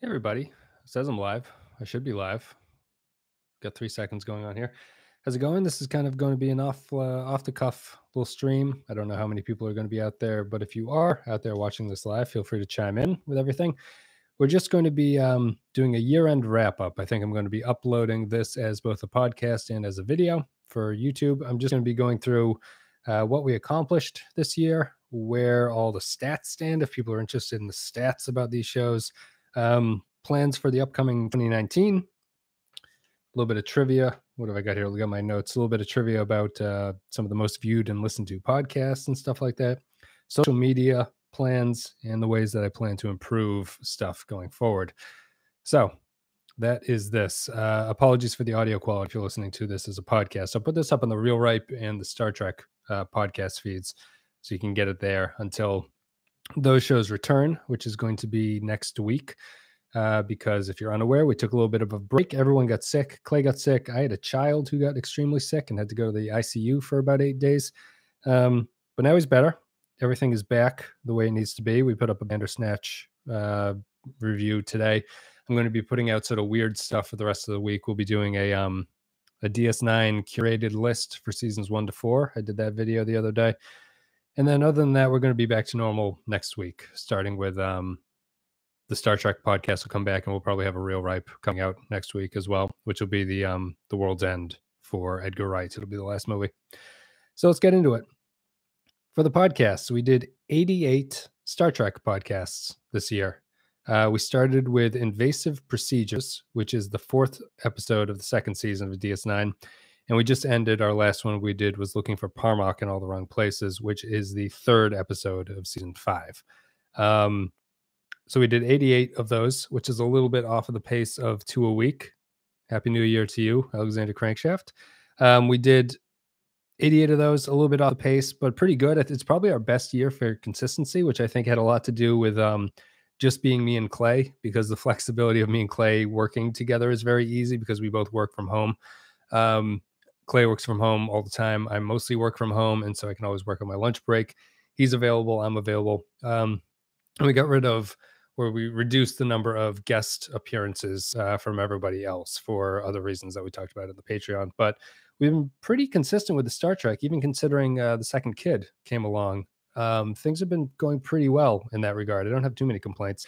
Hey everybody, it says I'm live. I should be live. Got 3 seconds going on here. How's it going? This is kind of going to be an off the cuff little stream. I don't know how many people are going to be out there, but if you are out there watching this live, feel free to chime in with everything. We're just going to be doing a year-end wrap-up. I think I'm going to be uploading this as both a podcast and as a video for YouTube. I'm just going to be going through what we accomplished this year, where all the stats stand, if people are interested in the stats about these shows, plans for the upcoming 2019, a little bit of trivia. What have I got here? Look at my notes. A little bit of trivia about some of the most viewed and listened to podcasts and stuff like that. Social media plans and the ways that I plan to improve stuff going forward. So that is this. Apologies for the audio quality if you're listening to this as a podcast. I'll put this up on the Real Ripe and the Star Trek podcast feeds so you can get it there until those shows return, which is going to be next week. Because if you're unaware, we took a little bit of a break. Everyone got sick. Clay got sick. I had a child who got extremely sick and had to go to the ICU for about 8 days. But now he's better. Everything is back the way it needs to be. We put up a Bandersnatch review today. I'm going to be putting out sort of weird stuff for the rest of the week. We'll be doing a DS9 curated list for seasons 1 to 4. I did that video the other day. And then other than that, we're going to be back to normal next week, starting with the Star Trek podcast will come back, and we'll probably have a Real Ripe coming out next week as well, which will be the World's End for Edgar Wright. It'll be the last movie. So let's get into it. For the podcast, we did 88 Star Trek podcasts this year. We started with Invasive Procedures, which is the 4th episode of the 2nd season of DS9. And we just ended, our last one we did was Looking for Parmok in All the Wrong Places, which is the 3rd episode of season 5. So we did 88 of those, which is a little bit off of the pace of 2 a week. Happy New Year to you, Alexander Crankshaft. We did 88 of those, a little bit off the pace, but pretty good. It's probably our best year for consistency, which I think had a lot to do with just being me and Clay, because the flexibility of me and Clay working together is very easy because we both work from home. Clay works from home all the time. I mostly work from home, and so I can always work on my lunch break. He's available. I'm available. And we got rid of, where we reduced the number of guest appearances from everybody else for other reasons that we talked about in the Patreon. But we've been pretty consistent with the Star Trek, even considering the second kid came along. Things have been going pretty well in that regard. I don't have too many complaints.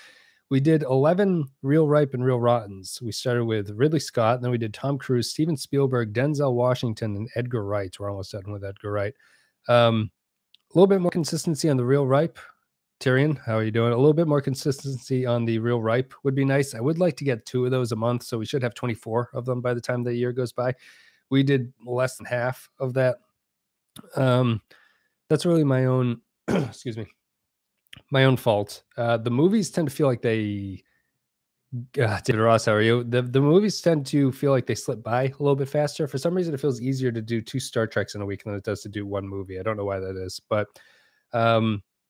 We did 11 Real Ripe and Real Rottens. We started with Ridley Scott, and then we did Tom Cruise, Steven Spielberg, Denzel Washington, and Edgar Wright. We're almost done with Edgar Wright. A little bit more consistency on the Real Ripe. Tyrion, how are you doing? A little bit more consistency on the Real Ripe would be nice. I would like to get 2 of those a month, so we should have 24 of them by the time the year goes by. We did less than half of that. That's really my own, excuse me, my own fault. The movies tend to feel like they, David Ross, how are you? The movies tend to feel like they slip by a little bit faster. For some reason, it feels easier to do 2 Star Treks in a week than it does to do 1 movie. I don't know why that is, but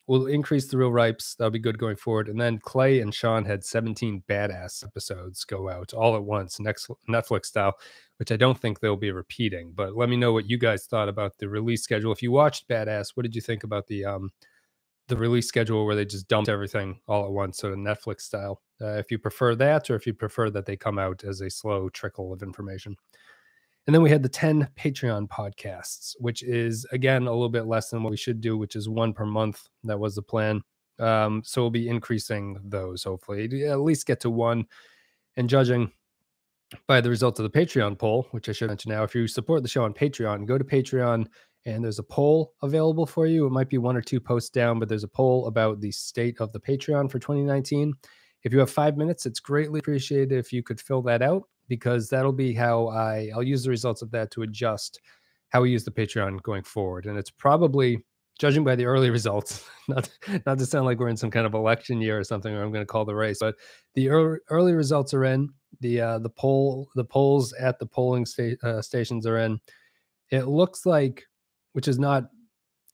we'll increase the Real Ripes. That'll be good going forward. And then Clay and Sean had 17 badass episodes go out all at once, next Netflix style, which I don't think they'll be repeating. But let me know what you guys thought about the release schedule. If you watched Badass, what did you think about the release schedule where they just dumped everything all at once, so Netflix style? If you prefer that, or if you prefer that they come out as a slow trickle of information. And then we had the 10 Patreon podcasts, which is, again, a little bit less than what we should do, which is 1 per month. That was the plan. So we'll be increasing those, hopefully, to at least get to 1. And judging by the results of the Patreon poll, which I should mention now, if you support the show on Patreon, go to Patreon, and there's a poll available for you. It might be 1 or 2 posts down, but there's a poll about the state of the Patreon for 2019. If you have 5 minutes, it's greatly appreciated if you could fill that out, because that'll be how I'll use the results of that to adjust how we use the Patreon going forward. And it's probably, judging by the early results, not to sound like we're in some kind of election year or something, or I'm going to call the race, but the early results are in. The polls at the polling stations are in. It looks like, which is not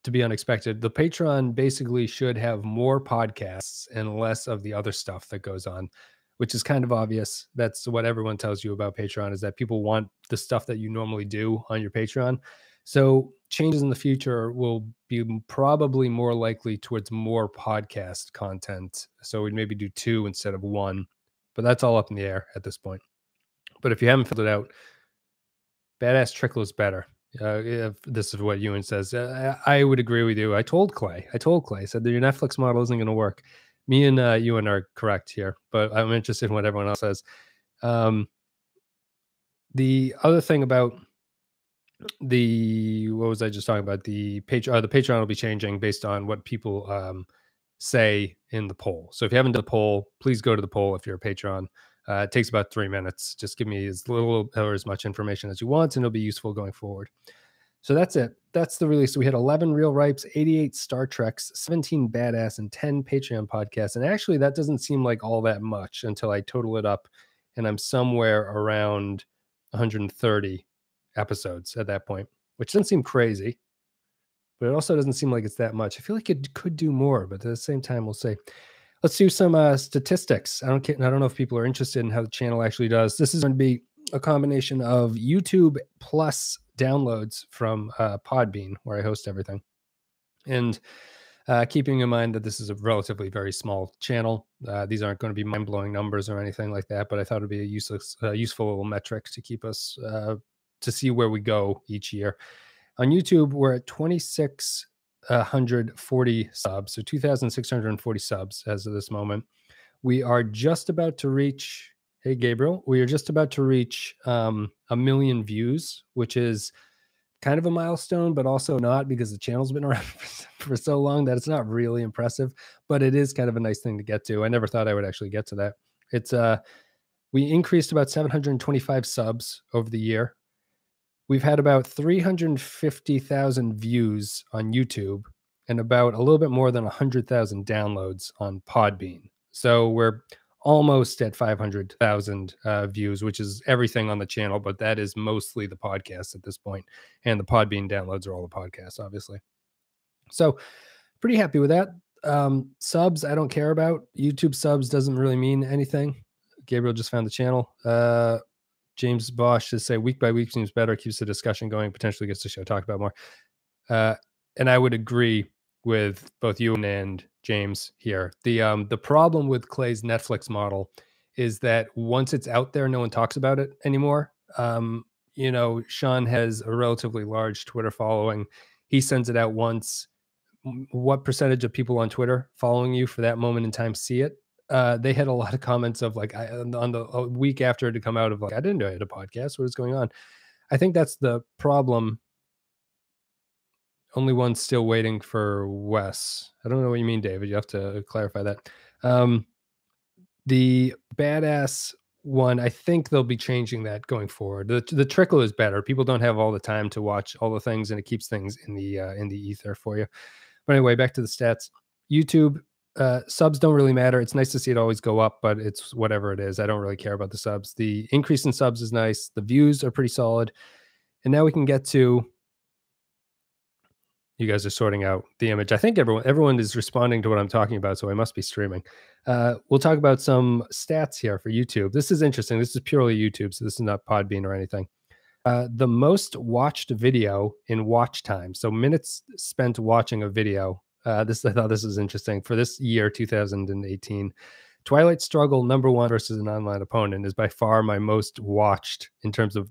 to be unexpected, the Patreon basically should have more podcasts and less of the other stuff that goes on, which is kind of obvious. That's what everyone tells you about Patreon, is that people want the stuff that you normally do on your Patreon. So changes in the future will be probably more likely towards more podcast content. So we'd maybe do 2 instead of 1 but that's all up in the air at this point. But if you haven't filled it out, Badass Trickle is better. If this is what Ewan says. I would agree with you. I told Clay, said that your Netflix model isn't going to work. Me and Ewan are correct here, but I'm interested in what everyone else says. The other thing about what was I just talking about? The Patreon will be changing based on what people say in the poll. So if you haven't done the poll, please go to the poll if you're a Patreon. It takes about 3 minutes. Just give me as little or as much information as you want, and it'll be useful going forward. So that's it. That's the release. We had 11 Real Ripes, 88 Star Treks, 17 Badass, and 10 Patreon podcasts. And actually, that doesn't seem like all that much until I total it up, and I'm somewhere around 130 episodes at that point, which doesn't seem crazy, but it also doesn't seem like it's that much. I feel like it could do more, but at the same time, we'll see. Let's do some statistics. I don't know if people are interested in how the channel actually does. This is going to be a combination of YouTube plus downloads from Podbean, where I host everything. And keeping in mind that this is a relatively very small channel, these aren't going to be mind-blowing numbers or anything like that, but I thought it'd be a useful little metric to keep us to see where we go each year. On YouTube, we're at 2,640 subs, so 2,640 subs as of this moment. We are just about to reach, hey, Gabriel, we are just about to reach 1 million views, which is kind of a milestone, but also not, because the channel's been around for so long that it's not really impressive, but it is kind of a nice thing to get to. I never thought I would actually get to that. It's we increased about 725 subs over the year. We've had about 350,000 views on YouTube and about a little bit more than 100,000 downloads on Podbean. So we're almost at 500,000 views, which is everything on the channel, but that is mostly the podcast at this point. And the Podbean downloads are all the podcasts, obviously. So pretty happy with that. Subs, I don't care about. YouTube subs doesn't really mean anything. Gabriel just found the channel. James Bosch to say week by week seems better, keeps the discussion going, potentially gets the show talked about more. And I would agree with both you and James here. The problem with Clay's Netflix model is that once it's out there, no one talks about it anymore. You know, Sean has a relatively large Twitter following. He sends it out once. What percentage of people on Twitter following you for that moment in time see it? They had a lot of comments of like, on the a week after it had come out, of like, I didn't know I had a podcast. What is going on? I think that's the problem. Only one still waiting for Wes. I don't know what you mean, David. You have to clarify that. The Badass one, I think they'll be changing that going forward. The Trickle is better. People don't have all the time to watch all the things, and it keeps things in the ether for you. But anyway, back to the stats. YouTube, subs don't really matter. It's nice to see it always go up, but it's whatever it is. I don't really care about the subs. The increase in subs is nice. The views are pretty solid. And now we can get to, you guys are sorting out the image. I think everyone is responding to what I'm talking about, so I must be streaming. We'll talk about some stats here for YouTube. This is interesting. This is purely YouTube, so this is not Podbean or anything. The most watched video in watch time, so minutes spent watching a video. I thought this was interesting for this year, 2018. Twilight Struggle #1 versus an online opponent is by far my most watched in terms of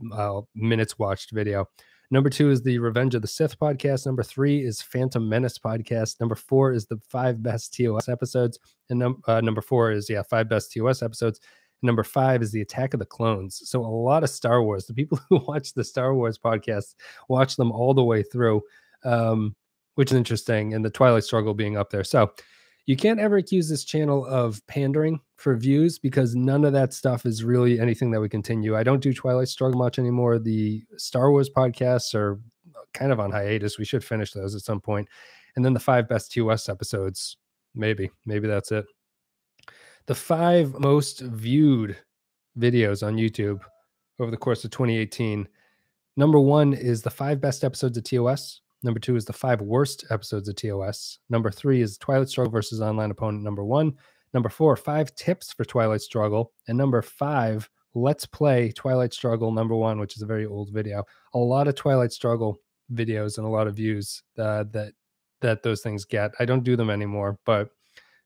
minutes watched video. #2 is the Revenge of the Sith podcast. #3 is Phantom Menace podcast. #4 is the 5 best TOS episodes. And #4 is 5 best TOS episodes. #5 is the Attack of the Clones. So a lot of Star Wars. The people who watch the Star Wars podcasts watch them all the way through, which is interesting. And the Twilight Struggle being up there. So you can't ever accuse this channel of pandering for views, because none of that stuff is really anything that would continue. I don't do Twilight Struggle much anymore. The Star Wars podcasts are kind of on hiatus. We should finish those at some point. And then the 5 best TOS episodes, maybe that's it. The 5 most viewed videos on YouTube over the course of 2018. #1 is the 5 best episodes of TOS. #2 is the 5 worst episodes of TOS. #3 is Twilight Struggle versus online opponent #1. #4, 5 tips for Twilight Struggle. And #5, Let's Play Twilight Struggle #1, which is a very old video. A lot of Twilight Struggle videos and a lot of views that those things get. I don't do them anymore, but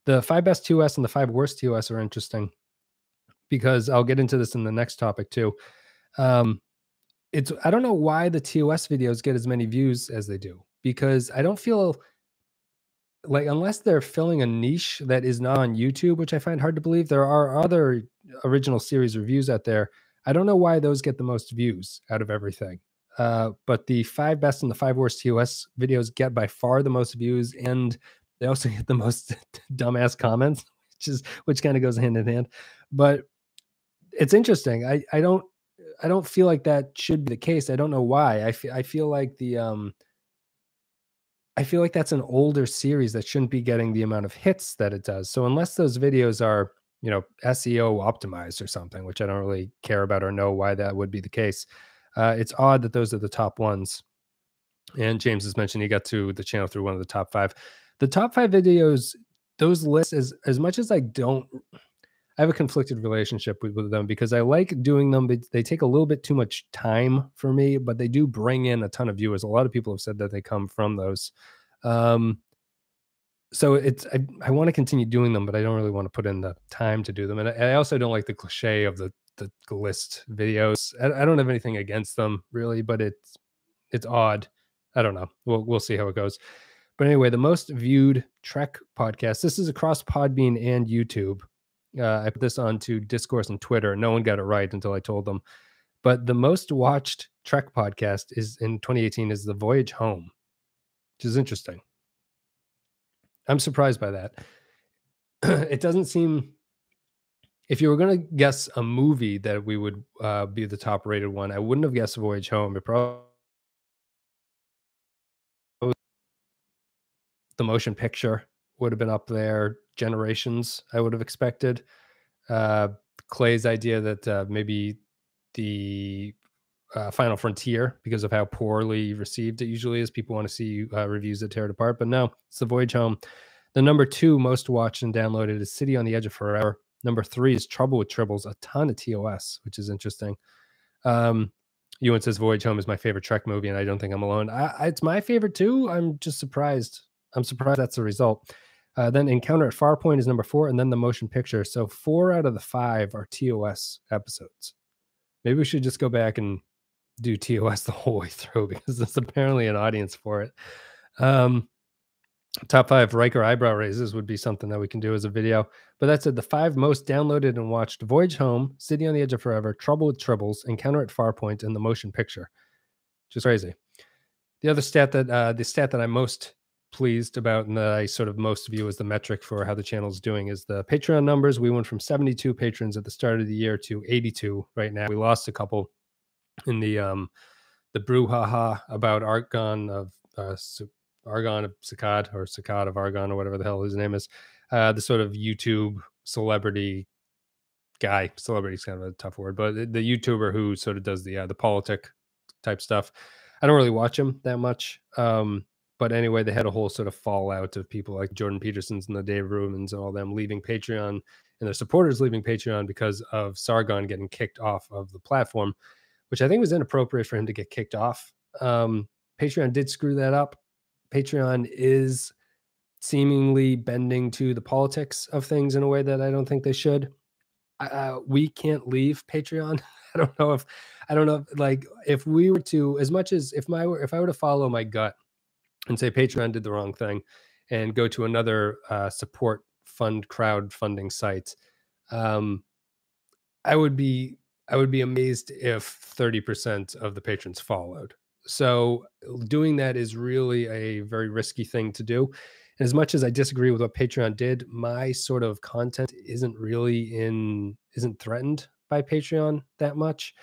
the 5 best TOS and the 5 worst TOS are interesting. because I'll get into this in the next topic too. Um, it's I don't know why the TOS videos get as many views as they do, because I don't feel like, unless they're filling a niche that is not on YouTube, which I find hard to believe, there are other original series reviews out there. I don't know why those get the most views out of everything. But the five best and the five worst TOS videos get by far the most views, and they also get the most dumbass comments, which kind of goes hand in hand. But it's interesting. I don't feel like that should be the case. I don't know why. I feel like I feel like that's an older series that shouldn't be getting the amount of hits that it does. So unless those videos are, SEO optimized or something, which I don't really care about or know why that would be the case, it's odd that those are the top ones. And James has mentioned he got to the channel through one of the top five. The top five videos, those lists, as much as I have a conflicted relationship with them, because I like doing them, but they take a little bit too much time for me, but they do bring in a ton of viewers. A lot of people have said that they come from those. Um, so I want to continue doing them, but I don't really want to put in the time to do them. And I also don't like the cliche of the list videos. I don't have anything against them really, but it's odd. I don't know. We'll see how it goes. But anyway, the most viewed Trek podcast. This is across Podbean and YouTube. I put this onto Discourse and Twitter. No one got it right until I told them. But the most watched Trek podcast is in 2018 is The Voyage Home, which is interesting. I'm surprised by that. It doesn't seem, if you were going to guess a movie that we would be the top rated one, I wouldn't have guessed Voyage Home. It probably, the motion picture would have been up there. Generations, I would have expected. Clay's idea that maybe the Final Frontier, because of how poorly received it usually is. People want to see reviews that tear it apart, but no, it's The Voyage Home. The number 2 most watched and downloaded is City on the Edge of Forever. Number 3 is Trouble with Tribbles, a ton of TOS, which is interesting. Ewan says Voyage Home is my favorite Trek movie, and I don't think I'm alone. It's my favorite too. I'm just surprised. I'm surprised that's the result. Then Encounter at Farpoint is number 4, and then the motion picture. So 4 out of the 5 are TOS episodes. Maybe we should just go back and do TOS the whole way through, because there's apparently an audience for it. Top 5 Riker eyebrow raises would be something that we can do as a video. But that's it. The 5 most downloaded and watched: Voyage Home, City on the Edge of Forever, Trouble with Tribbles, Encounter at Farpoint, and the motion picture. Which is crazy. The other stat that I'm most pleased about, and that I sort of most view as the metric for how the channel is doing, is the Patreon numbers. We went from 72 patrons at the start of the year to 82 right now. We lost a couple in the brouhaha about Argon of Saccad, or Saccad of Argon, or whatever the hell his name is. The sort of YouTube celebrity guy. Celebrity is kind of a tough word, but the YouTuber who sort of does the politic type stuff. I don't really watch him that much. But anyway, they had a whole sort of fallout of people like Jordan Peterson's and the Dave Rubins and all them leaving Patreon, and their supporters leaving Patreon because of Sargon getting kicked off of the platform, which I think was inappropriate for him to get kicked off. Patreon did screw that up. Patreon is seemingly bending to the politics of things in a way that I don't think they should. We can't leave Patreon. I don't know if, like, if we were to, as much as if I were to follow my gut and say Patreon did the wrong thing and go to another support crowdfunding site, I would be amazed if 30% of the patrons followed. So doing that is really a very risky thing to do. And as much as I disagree with what Patreon did, my sort of content isn't threatened by Patreon that much.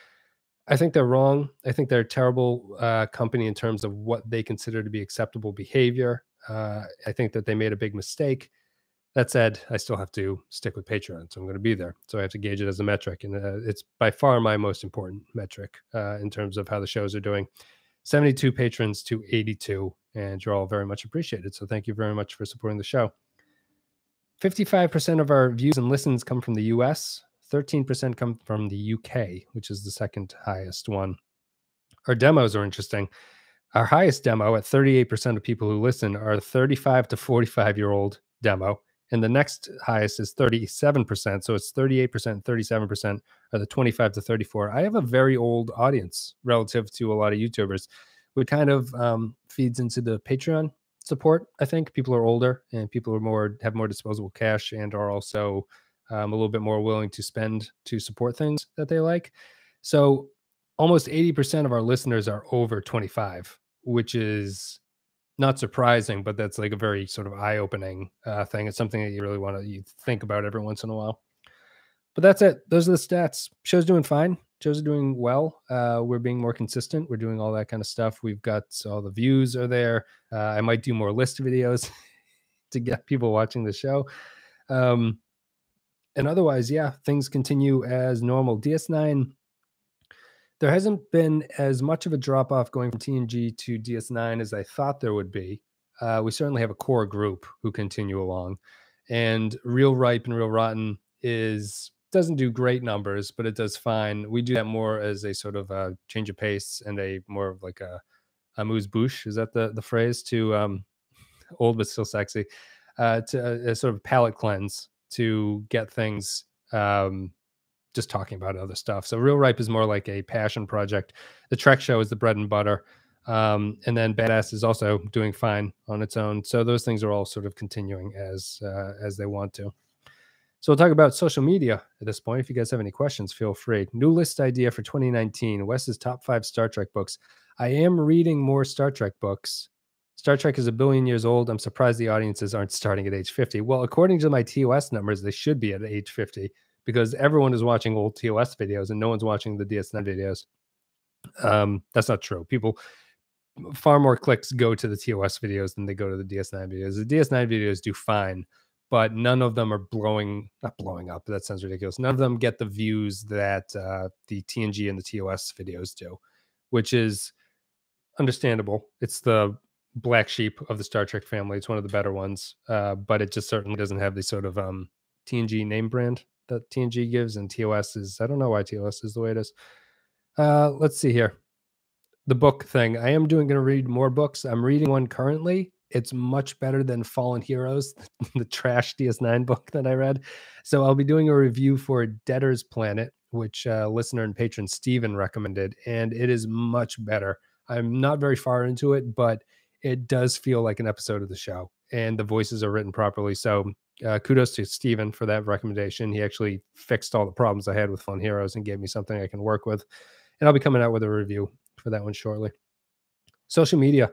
I think they're wrong. I think they're a terrible company in terms of what they consider to be acceptable behavior. I think that they made a big mistake. That said, I still have to stick with Patreon, so I'm going to be there. So I have to gauge it as a metric, and it's by far my most important metric in terms of how the shows are doing. 72 patrons to 82, and you're all very much appreciated. So thank you very much for supporting the show. 55% of our views and listens come from the US. 13% come from the UK, which is the second highest one. Our demos are interesting. Our highest demo, at 38% of people who listen, are 35 to 45-year-old demo, And the next highest is 37%. So it's 38%, 37% are the 25 to 34. I have a very old audience relative to a lot of YouTubers, which kind of feeds into the Patreon support. I think people are older and people are more have more disposable cash and are also a little bit more willing to spend to support things that they like. So almost 80% of our listeners are over 25, which is not surprising, but that's like a very sort of eye-opening thing. It's something that you really want to you think about every once in a while. But that's it. Those are the stats. Show's doing fine. Shows are doing well. We're being more consistent. We're doing all that kind of stuff. We've got all the views are there. I might do more list videos to get people watching the show. And otherwise, yeah, things continue as normal. DS9, there hasn't been as much of a drop off going from TNG to DS9 as I thought there would be. We certainly have a core group who continue along, and Real Ripe and Real Rotten is doesn't do great numbers, but it does fine. We do that more as a sort of a change of pace and a more of like a amuse bouche. Is that the phrase to old but still sexy? To a sort of palate cleanse to get things just talking about other stuff. So Real Ripe is more like a passion project. The Trek Show is the bread and butter. And then Badass is also doing fine on its own. So those things are all sort of continuing as they want to. So we'll talk about social media at this point. If you guys have any questions, feel free. New list idea for 2019, Wes's top 5 Star Trek books. I am reading more Star Trek books. Star Trek is 1 billion years old. I'm surprised the audiences aren't starting at age 50. Well, according to my TOS numbers, they should be at age 50 because everyone is watching old TOS videos and no one's watching the DS9 videos. That's not true. People, far more clicks go to the TOS videos than they go to the DS9 videos. The DS9 videos do fine, but none of them are not blowing up. That sounds ridiculous. None of them get the views that the TNG and the TOS videos do, which is understandable. It's the black sheep of the Star Trek family. It's one of the better ones, but it just certainly doesn't have the sort of TNG name brand that TNG gives, and TOS is, I don't know why TOS is the way it is. Let's see here. The book thing. I am going to read more books. I'm reading one currently. It's much better than Fallen Heroes, the trash DS9 book that I read. So I'll be doing a review for Debtor's Planet, which listener and patron Steven recommended, and it is much better. I'm not very far into it, but it does feel like an episode of the show, and the voices are written properly. So kudos to Steven for that recommendation. He actually fixed all the problems I had with Fallen Heroes and gave me something I can work with. And I'll be coming out with a review for that one shortly. Social media.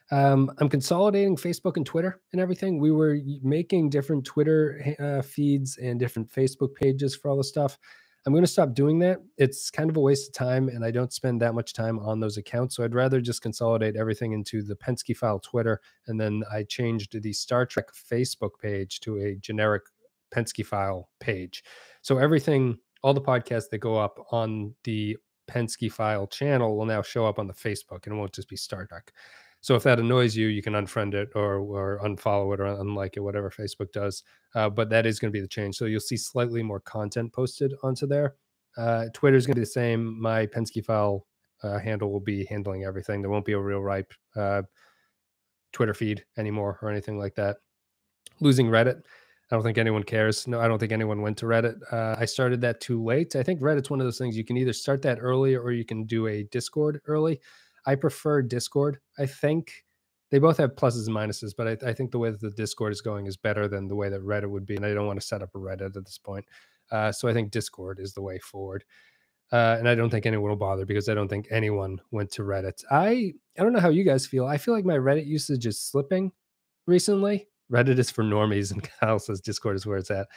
I'm consolidating Facebook and Twitter and everything. We were making different Twitter feeds and different Facebook pages for all the stuff. I'm going to stop doing that. It's kind of a waste of time, and I don't spend that much time on those accounts. So I'd rather just consolidate everything into the Pensky File Twitter, and then I changed the Star Trek Facebook page to a generic Pensky File page. So everything, all the podcasts that go up on the Pensky File channel will now show up on the Facebook, and it won't just be Star Trek. So if that annoys you, you can unfriend it or unfollow it or unlike it, whatever Facebook does. But that is going to be the change. So you'll see slightly more content posted onto there. Twitter is going to be the same. My Pensky File handle will be handling everything. There won't be a Real Ripe Twitter feed anymore or anything like that. Losing Reddit. I don't think anyone cares. No, I don't think anyone went to Reddit. I started that too late. I think Reddit's one of those things you can either start that early or you can do a Discord early. I prefer Discord. I think they both have pluses and minuses, but I think the way that the Discord is going is better than the way that Reddit would be. And I don't want to set up a Reddit at this point. So I think Discord is the way forward. And I don't think anyone will bother because I don't think anyone went to Reddit. I don't know how you guys feel. I feel like my Reddit usage is slipping recently. Reddit is for normies, and Kyle says Discord is where it's at.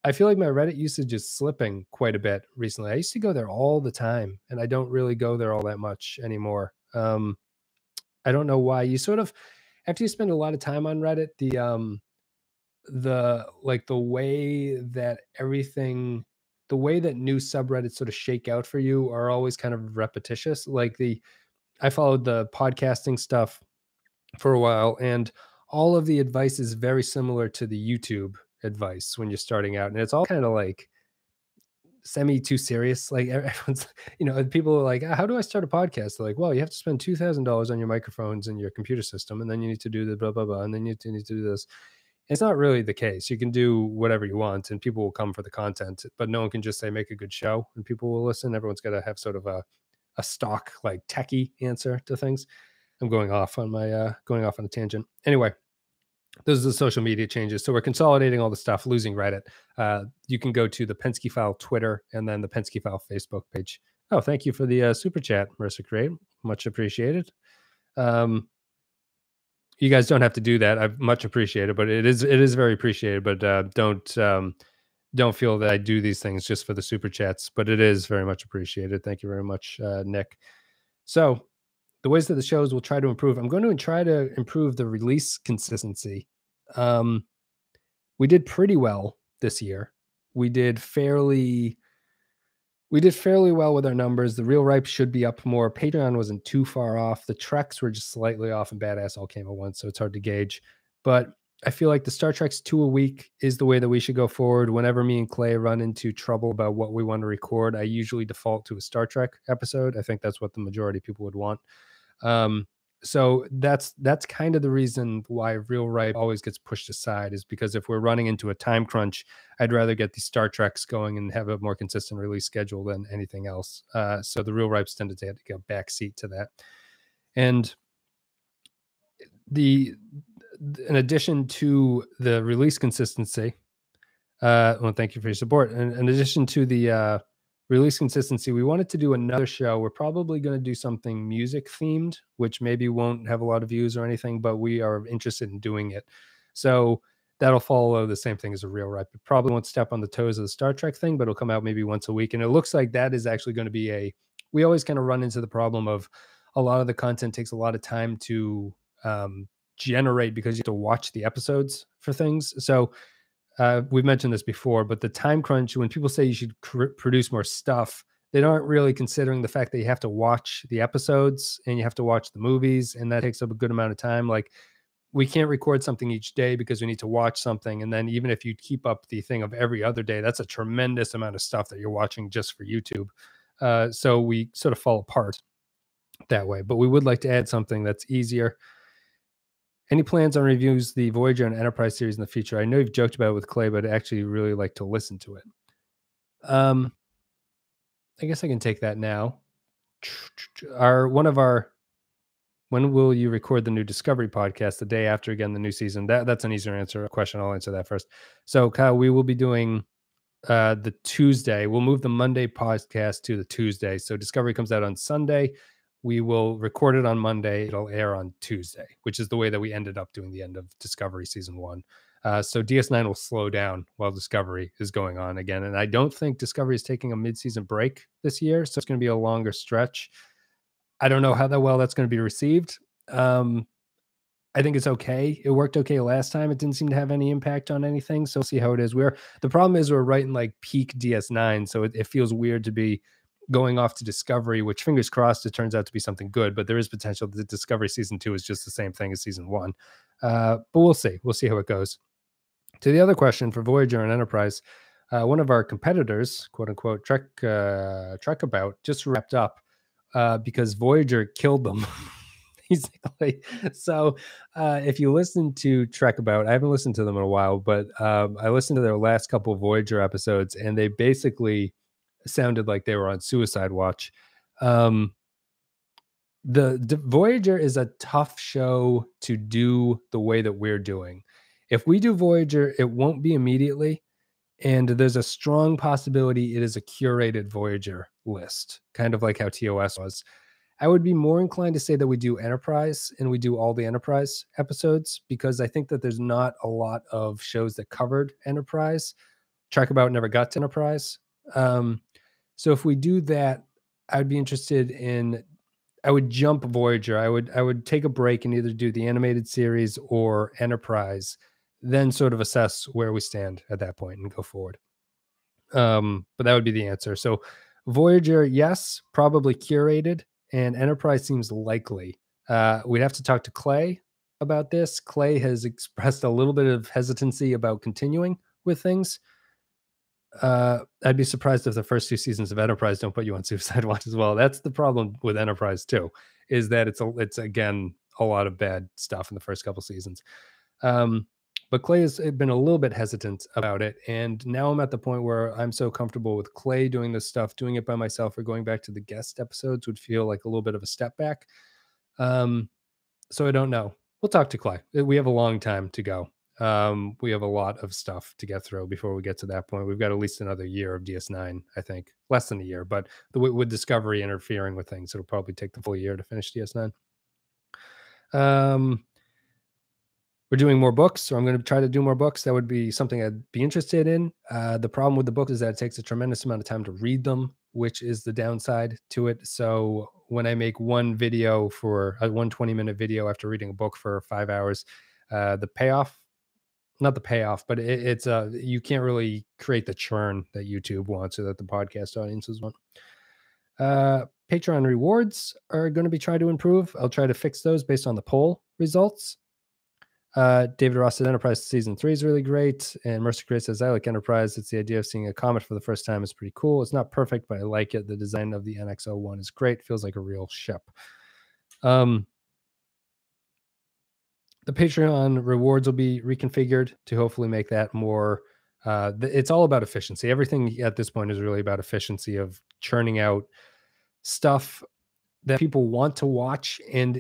I feel like my Reddit usage is slipping quite a bit recently. I used to go there all the time, and I don't really go there all that much anymore. I don't know why. You sort of, after you spend a lot of time on Reddit, the way that everything, the way that new subreddits sort of shake out for you are always kind of repetitious. I followed the podcasting stuff for a while, and all of the advice is very similar to the YouTube advice when you're starting out, and it's all kind of like semi too serious. Like everyone's, people are like, how do I start a podcast? They're like, well, you have to spend $2,000 on your microphones and your computer system, and then you need to do the blah blah blah, and then you need to do this. It's not really the case. You can do whatever you want and people will come for the content, but no one can just say make a good show and people will listen. Everyone's got to have sort of a stock like techie answer to things. I'm going off on a tangent. Anyway, those are the social media changes. So we're consolidating all the stuff, losing Reddit. You can go to the Penske File Twitter and then the Penske File Facebook page. Oh, thank you for the super chat, Marissa Create. Much appreciated. You guys don't have to do that. I've much appreciated, but it is very appreciated. But don't feel that I do these things just for the super chats. But it is very much appreciated. Thank you very much, Nick. So the ways that the shows will try to improve. I'm going to try to improve the release consistency. We did pretty well this year. We did fairly well with our numbers. The Real Ripe should be up more. Patreon wasn't too far off. The Treks were just slightly off, and Badass all came at once, so it's hard to gauge. But I feel like the Star Treks 2 a week is the way that we should go forward. Whenever me and Clay run into trouble about what we want to record, I usually default to a Star Trek episode. I think that's what the majority of people would want. So that's kind of the reason why Real Ripe always gets pushed aside, is because if we're running into a time crunch, I'd rather get the Star Treks going and have a more consistent release schedule than anything else. So the Real Ripes tend to take a back seat to that. And in addition to the release consistency, well, thank you for your support. And in addition to the release consistency, we wanted to do another show. We're probably going to do something music themed, which maybe won't have a lot of views or anything, but we are interested in doing it. So that'll follow the same thing as a Real Ripe. It probably won't step on the toes of the Star Trek thing, but it'll come out maybe once a week. And it looks like that is actually going to be we always kind of run into the problem of a lot of the content takes a lot of time to generate because you have to watch the episodes for things. So we've mentioned this before, but the time crunch, when people say you should produce more stuff, they aren't really considering the fact that you have to watch the episodes and you have to watch the movies, and that takes up a good amount of time. Like, we can't record something each day because we need to watch something. And then even if you keep up the thing of every other day, that's a tremendous amount of stuff that you're watching just for YouTube. So we sort of fall apart that way, but we would like to add something that's easier. Any plans on reviews the Voyager and Enterprise series in the future? I know you've joked about it with Clay, but I actually really like to listen to it. I guess I can take that now. When will you record the new Discovery podcast? The day after, again, the new season. That's an easier question. I'll answer that first. So, Kyle, we will be doing the Tuesday. We'll move the Monday podcast to the Tuesday. So Discovery comes out on Sunday. We will record it on Monday. It'll air on Tuesday, which is the way that we ended up doing the end of Discovery season 1. So DS9 will slow down while Discovery is going on again. And I don't think Discovery is taking a mid-season break this year, so it's going to be a longer stretch. I don't know how well that's going to be received. I think it's okay. It worked okay last time. It didn't seem to have any impact on anything. So we'll see how it is. The problem is we're right in like peak DS9. So it feels weird to be going off to Discovery, which fingers crossed it turns out to be something good, but there is potential that Discovery season 2 is just the same thing as season 1. But we'll see. We'll see how it goes. To the other question for Voyager and Enterprise, one of our competitors, quote unquote, Trekabout, just wrapped up because Voyager killed them. Basically. So if you listen to Trekabout, I haven't listened to them in a while, but I listened to their last couple of Voyager episodes, and they basically sounded like they were on suicide watch. The Voyager is a tough show to do the way that we're doing. If we do Voyager, it won't be immediately, and there's a strong possibility it is a curated Voyager list, kind of like how TOS was. I would be more inclined to say that we do Enterprise and we do all the Enterprise episodes, because I think that there's not a lot of shows that covered Enterprise. Trekabout never got to Enterprise. So if we do that, I'd be interested in, I would jump Voyager. I would take a break and either do the animated series or Enterprise, then sort of assess where we stand at that point and go forward. But that would be the answer. So Voyager, yes, probably curated, and Enterprise seems likely. We'd have to talk to Clay about this. Clay has expressed a little bit of hesitancy about continuing with things. I'd be surprised if the first 2 seasons of Enterprise don't put you on suicide watch as well. That's the problem with Enterprise too, is that it's again a lot of bad stuff in the first couple seasons. But Clay has been a little bit hesitant about it. And now I'm at the point where I'm so comfortable with Clay doing this stuff, doing it by myself or going back to the guest episodes would feel like a little bit of a step back. Um, so I don't know. We'll talk to Clay. We have a long time to go. We have a lot of stuff to get through before we get to that point. We've got at least another year of DS9, I think, less than a year. But with Discovery interfering with things, it'll probably take the full year to finish DS9. We're doing more books, or I'm going to try to do more books. That would be something I'd be interested in. The problem with the book is that it takes a tremendous amount of time to read them, which is the downside to it. So when I make one video for a 120-minute video after reading a book for 5 hours, the payoff, not the payoff, but it's you can't really create the churn that YouTube wants or that the podcast audiences want. Patreon rewards are going to be trying to improve. I'll try to fix those based on the poll results. David Ross said Enterprise season 3 is really great. And Mercer Chris says, I like Enterprise. It's the idea of seeing a comet for the first time is pretty cool. It's not perfect, but I like it. The design of the NX-01 is great. Feels like a real ship. The Patreon rewards will be reconfigured to hopefully make that more. It's all about efficiency. Everything at this point is really about efficiency of churning out stuff that people want to watch and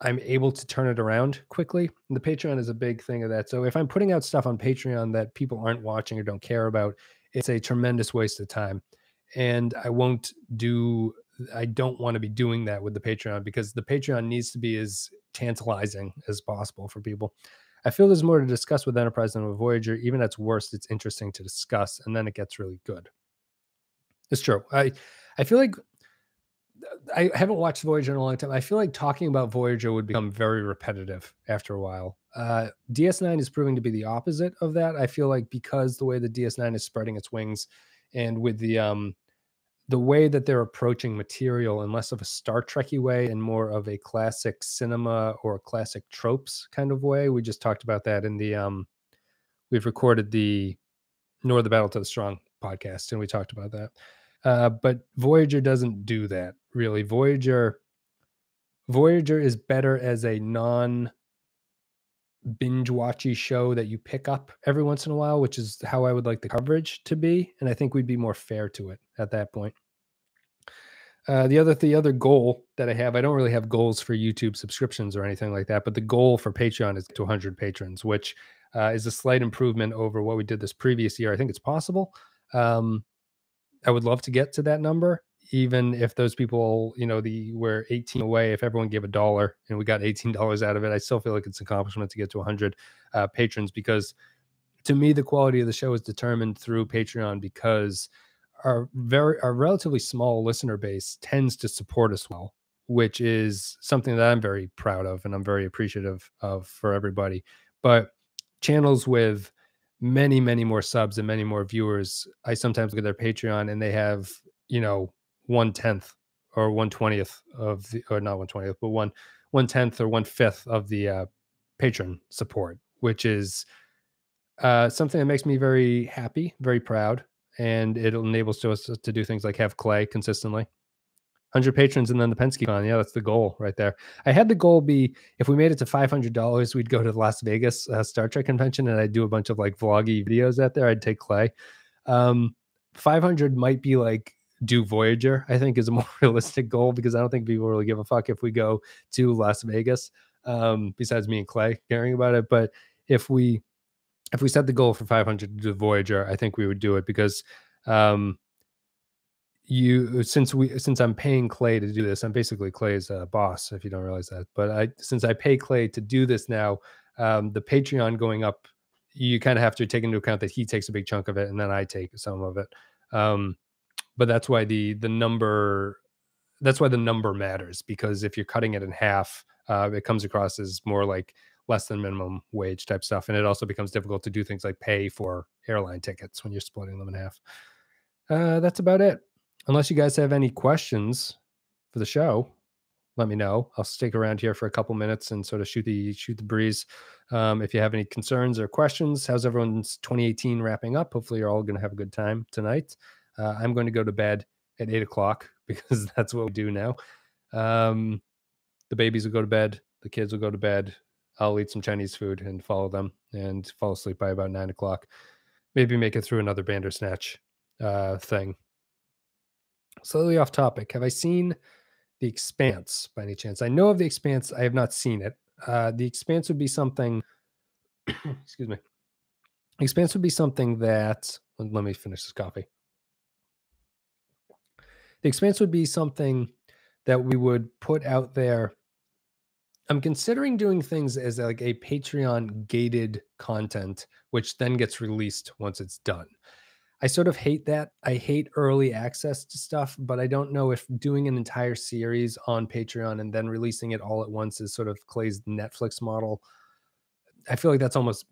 I'm able to turn it around quickly. And the Patreon is a big thing of that. So if I'm putting out stuff on Patreon that people aren't watching or don't care about, it's a tremendous waste of time. And I don't want to be doing that with the Patreon because the Patreon needs to be as tantalizing as possible for people. I feel there's more to discuss with Enterprise than with Voyager. Even at its worst, it's interesting to discuss, and then it gets really good. It's true. I feel like I haven't watched Voyager in a long time. I feel like talking about Voyager would become very repetitive after a while. DS9 is proving to be the opposite of that. I feel like because the way the DS9 is spreading its wings and with the way that they're approaching material in less of a Star Trek-y way and more of a classic cinema or classic tropes kind of way. We just talked about that in the we've recorded the Nor the Battle to the Strong podcast, and we talked about that. But Voyager doesn't do that, really. Voyager is better as a non-binge-watchy show that you pick up every once in a while, which is how I would like the coverage to be, and I think we'd be more fair to it at that point. The other goal that I have, I don't really have goals for YouTube subscriptions or anything like that, but the goal for Patreon is to 100 patrons, which is a slight improvement over what we did this previous year. I think it's possible. I would love to get to that number, even if those people, were 18 away. If everyone gave $1 and we got $18 out of it, I still feel like it's an accomplishment to get to 100 patrons, because to me, the quality of the show is determined through Patreon, because our relatively small listener base tends to support us well, which is something that I'm very proud of and I'm very appreciative of for everybody. But channels with many, many more subs and many more viewers, I sometimes look at their Patreon and they have, 1/10 or 1/20th of the, or not 1/20th, but 1/10 or 1/5 of the patron support, which is something that makes me very happy, very proud, and it enables us to do things like have Clay consistently. 100 patrons and then the Penske Con. Yeah, that's the goal right there. I had the goal be, if we made it to $500, we'd go to the Las Vegas Star Trek convention and I'd do a bunch of like vloggy videos out there. I'd take Clay. 500 might be like do Voyager, I think, is a more realistic goal, because I don't think people really give a fuck if we go to Las Vegas, besides me and Clay caring about it. But if we set the goal for 500 to do Voyager, I think we would do it, because since I'm paying Clay to do this, I'm basically Clay's boss, if you don't realize that. But since I pay Clay to do this now, the Patreon going up, you kind of have to take into account that he takes a big chunk of it and then I take some of it. But that's why the number matters, because if you're cutting it in half, it comes across as more like less than minimum wage type stuff, and it also becomes difficult to do things like pay for airline tickets when you're splitting them in half. That's about it. Unless you guys have any questions for the show, let me know. I'll stick around here for a couple minutes and sort of shoot the breeze. If you have any concerns or questions, how's everyone's 2018 wrapping up? Hopefully you're all going to have a good time tonight. I'm going to go to bed at 8 o'clock because that's what we do now. The babies will go to bed. The kids will go to bed. I'll eat some Chinese food and follow them and fall asleep by about 9 o'clock. Maybe make it through another Bandersnatch thing. Slightly off topic. Have I seen The Expanse by any chance? I know of The Expanse. I have not seen it. The Expanse would be something. Excuse me. The Expanse would be something that. Let me finish this coffee. The Expanse would be something that we would put out there. I'm considering doing things as like a Patreon gated content, which then gets released once it's done. I sort of hate that. I hate early access to stuff, but I don't know if doing an entire series on Patreon and then releasing it all at once is sort of Clay's Netflix model. I feel like that's almost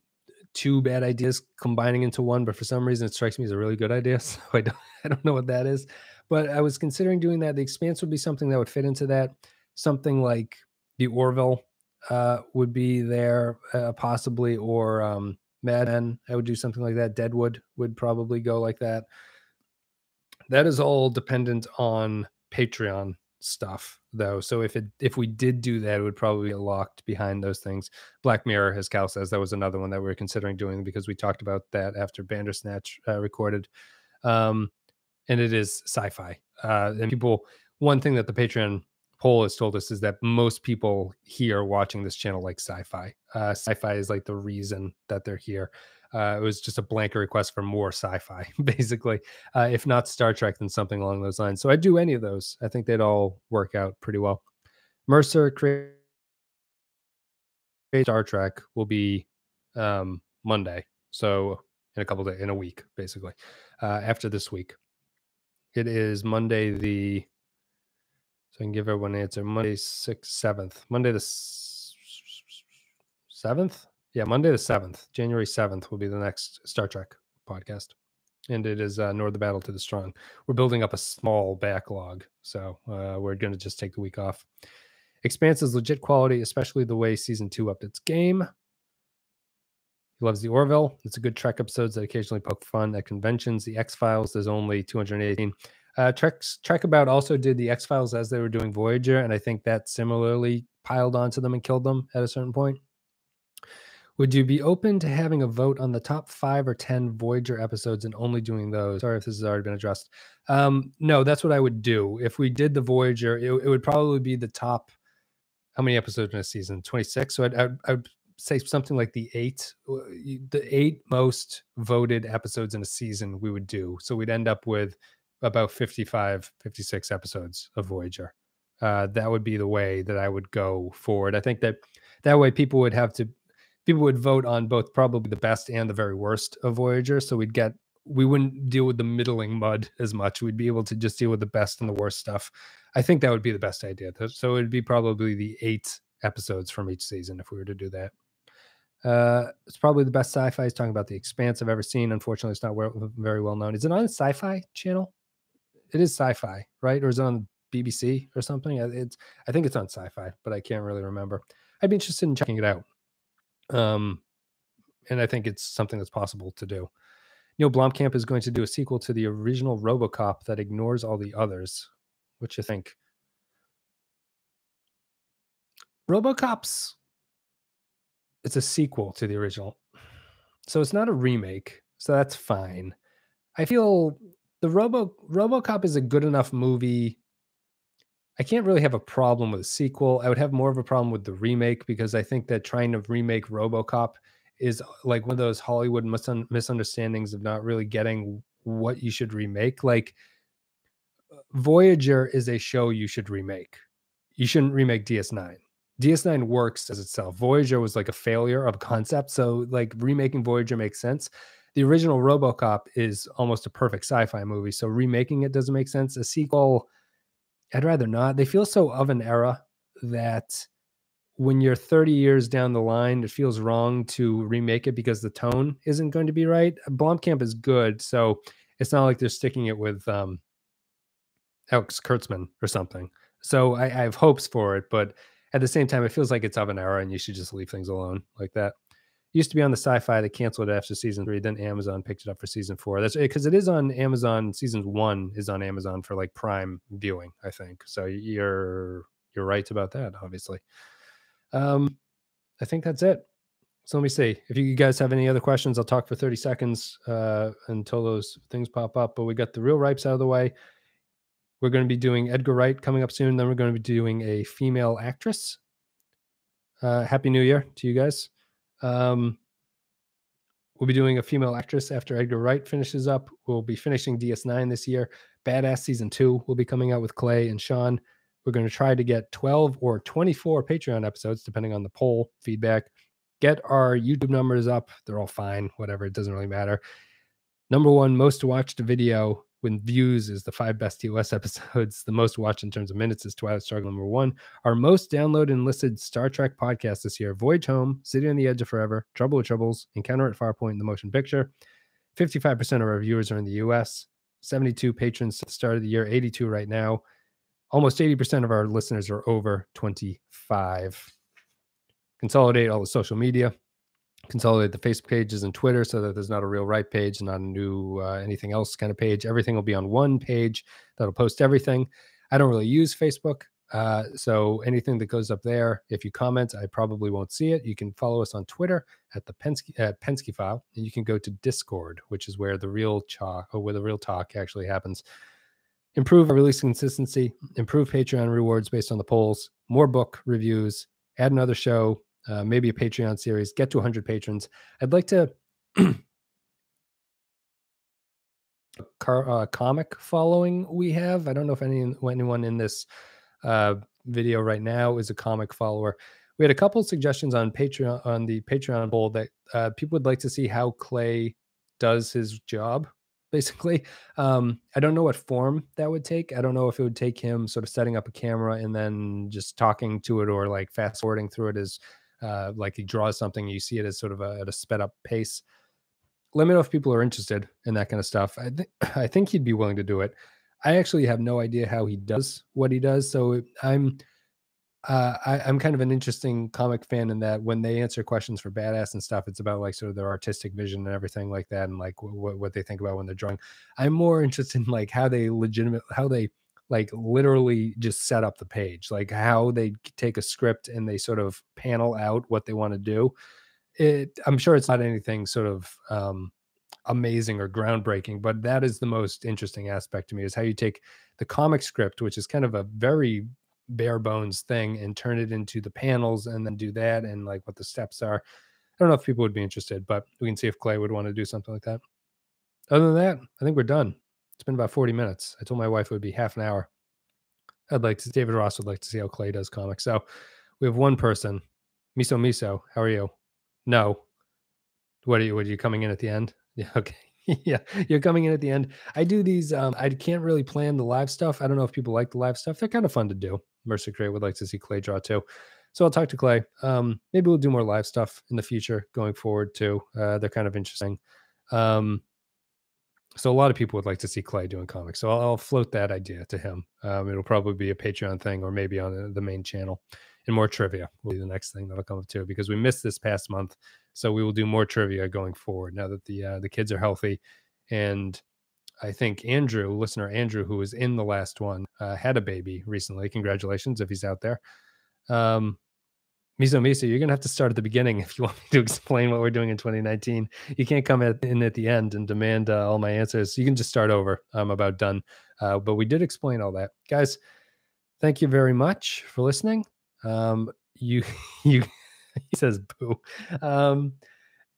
two bad ideas combining into one, but for some reason it strikes me as a really good idea. So I don't know what that is. But I was considering doing that. The Expanse would be something that would fit into that. Something like the Orville would be there possibly, or Mad Men. I would do something like that. Deadwood would probably go like that. That is all dependent on Patreon stuff though. So if we did do that, it would probably get locked behind those things. Black Mirror, as Cal says, that was another one that we were considering doing because we talked about that after Bandersnatch recorded. And it is sci-fi. And people, one thing that the Patreon poll has told us is that most people here watching this channel like sci-fi. Sci-fi is like the reason that they're here. It was just a blanket request for more sci-fi, basically. If not Star Trek, then something along those lines. So I'd do any of those. I think they'd all work out pretty well. Mercer create Star Trek will be Monday. So in a couple days, in a week, basically, after this week. It is Monday the, so I can give everyone an answer. Monday 7th. Monday the 7th? Yeah, Monday the 7th. January 7th will be the next Star Trek podcast. And it is Nor the Battle to the Strong. We're building up a small backlog, so we're going to just take the week off. Expanse is legit quality, especially the way season 2 upped its game. He loves the Orville. It's a good Trek episodes that occasionally poke fun at conventions. The X-Files, there's only 218. Trek About also did the X-Files as they were doing Voyager, and I think that similarly piled onto them and killed them at a certain point. Would you be open to having a vote on the top 5 or 10 Voyager episodes and only doing those? Sorry if this has already been addressed. No, that's what I would do. If we did the Voyager, it would probably be the top, how many episodes in a season? 26. So I'd say something like the 8 most voted episodes in a season we would do. So we'd end up with about 55, 56 episodes of Voyager. That would be the way that I would go forward. I think that way people would vote on both probably the best and the very worst of Voyager. So we wouldn't deal with the middling mud as much. We'd be able to just deal with the best and the worst stuff. I think that would be the best idea. So it'd be probably the 8 episodes from each season if we were to do that. It's probably the best sci-fi. He's talking about The Expanse I've ever seen. Unfortunately, it's not very well known. Is it on the Sci-Fi channel? It is Sci-Fi, right? Or is it on BBC or something? I think it's on Sci-Fi, but I can't really remember. I'd be interested in checking it out. And I think it's something that's possible to do. Neil Blomkamp is going to do a sequel to the original RoboCop that ignores all the others. What you think? RoboCop's, it's a sequel to the original. So it's not a remake. So that's fine. I feel the RoboCop is a good enough movie. I can't really have a problem with a sequel. I would have more of a problem with the remake because I think that trying to remake RoboCop is like one of those Hollywood misunderstandings of not really getting what you should remake. Like Voyager is a show you should remake. You shouldn't remake DS9. DS9 works as itself. Voyager was like a failure of concept. So like remaking Voyager makes sense. The original RoboCop is almost a perfect sci-fi movie. So remaking it doesn't make sense. A sequel, I'd rather not. They feel so of an era that when you're 30 years down the line, it feels wrong to remake it because the tone isn't going to be right. Blomkamp is good. So it's not like they're sticking it with Alex Kurtzman or something. So I have hopes for it, but at the same time, it feels like it's of an era and you should just leave things alone like that. Used to be on the Sci-Fi. They canceled it after season 3. Then Amazon picked it up for season 4. That's because it is on Amazon. Season 1 is on Amazon for like Prime viewing, I think. So you're right about that, obviously. I think that's it. So let me see. If you guys have any other questions, I'll talk for 30 seconds until those things pop up. But we got the real ripes out of the way. We're going to be doing Edgar Wright coming up soon. Then we're going to be doing a female actress. Happy New Year to you guys. We'll be doing a female actress after Edgar Wright finishes up. We'll be finishing DS9 this year. Badass Season 2 will be coming out with Clay and Sean. We're going to try to get 12 or 24 Patreon episodes, depending on the poll feedback. Get our YouTube numbers up. They're all fine, whatever. It doesn't really matter. Number one most watched video when views is the 5 best TOS episodes. The most watched in terms of minutes is Twilight Struggle number 1. Our most downloaded and listed Star Trek podcast this year: Voyage Home, City on the Edge of Forever, Trouble with Troubles, Encounter at Farpoint, the motion picture. 55% of our viewers are in the US. 72 patrons at the start of the year, 82 right now. Almost 80% of our listeners are over 25. Consolidate all the social media. Consolidate the Facebook pages and Twitter so that there's not a real right page, not a new anything else kind of page. Everything will be on one page that'll post everything. I don't really use Facebook. So anything that goes up there, if you comment, I probably won't see it. You can follow us on Twitter at the Penske File, and you can go to Discord, which is where the real talk actually happens. Improve our release consistency, improve Patreon rewards based on the polls, more book reviews, add another show, maybe a Patreon series, get to 100 patrons. I'd like to comic following we have. I don't know if anyone in this video right now is a comic follower. We had a couple suggestions on Patreon, on the Patreon poll, that people would like to see how Clay does his job, basically. I don't know what form that would take. I don't know if it would take him sort of setting up a camera and then just talking to it, or like fast forwarding through it as like he draws something, you see it as sort of at a sped up pace. Let me know if people are interested in that kind of stuff. I think he'd be willing to do it. I actually have no idea how he does what he does. So I'm kind of an interesting comic fan in that when they answer questions for Badass and stuff, it's about like sort of their artistic vision and everything like that, and like what they think about when they're drawing. I'm more interested in like how they like literally just set up the page, like how they take a script and they sort of panel out what they want to do. I'm sure it's not anything sort of amazing or groundbreaking, but that is the most interesting aspect to me, is how you take the comic script, which is kind of a very bare bones thing, and turn it into the panels and then do that, and like what the steps are. I don't know if people would be interested, but we can see if Clay would want to do something like that. Other than that, I think we're done. It's been about 40 minutes. I told my wife it would be half an hour. David Ross would like to see how Clay does comics. So we have one person. Miso, how are you? No. What are you coming in at the end? Yeah, okay. Yeah, you're coming in at the end. I do these, I can't really plan the live stuff. I don't know if people like the live stuff. They're kind of fun to do. Mercer Cray would like to see Clay draw too. So I'll talk to Clay. Maybe we'll do more live stuff in the future going forward too. They're kind of interesting. So a lot of people would like to see Clay doing comics. So I'll float that idea to him. It'll probably be a Patreon thing, or maybe on the main channel. And more trivia will be the next thing that'll come up too, because we missed this past month. So we will do more trivia going forward now that the kids are healthy. And I think listener Andrew, who was in the last one, had a baby recently. Congratulations if he's out there. Miso, you're going to have to start at the beginning if you want me to explain what we're doing in 2019. You can't come in at the end and demand all my answers. You can just start over. I'm about done. But we did explain all that. Guys, thank you very much for listening. He says boo. Thank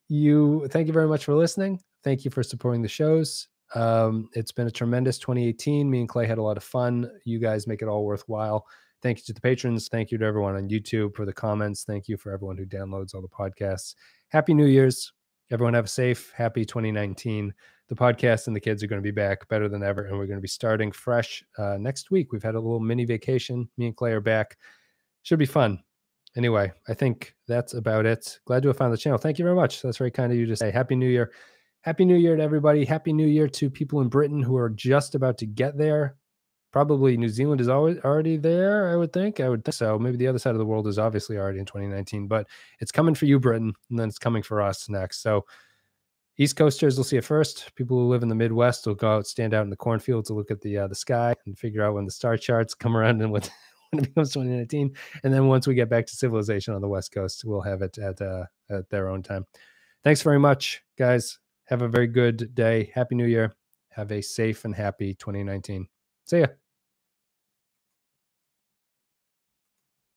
you very much for listening. Thank you for supporting the shows. It's been a tremendous 2018. Me and Clay had a lot of fun. You guys make it all worthwhile. Thank you to the patrons. Thank you to everyone on YouTube for the comments. Thank you for everyone who downloads all the podcasts. Happy New Year's. Everyone have a safe, happy 2019. The podcast and the kids are going to be back better than ever, and we're going to be starting fresh next week. We've had a little mini vacation. Me and Clay are back. Should be fun. Anyway, I think that's about it. Glad to have found the channel. Thank you very much. That's very kind of you to say. Happy New Year. Happy New Year to everybody. Happy New Year to people in Britain who are just about to get there. Probably New Zealand is already there, I would think. So. Maybe the other side of the world is obviously already in 2019, but it's coming for you, Britain, and then it's coming for us next. So East Coasters will see it first. People who live in the Midwest will go out, stand out in the cornfield to look at the sky and figure out when the star charts come around and what when it becomes 2019. And then once we get back to civilization on the West Coast, we'll have it at their own time. Thanks very much, guys. Have a very good day. Happy New Year. Have a safe and happy 2019. See ya.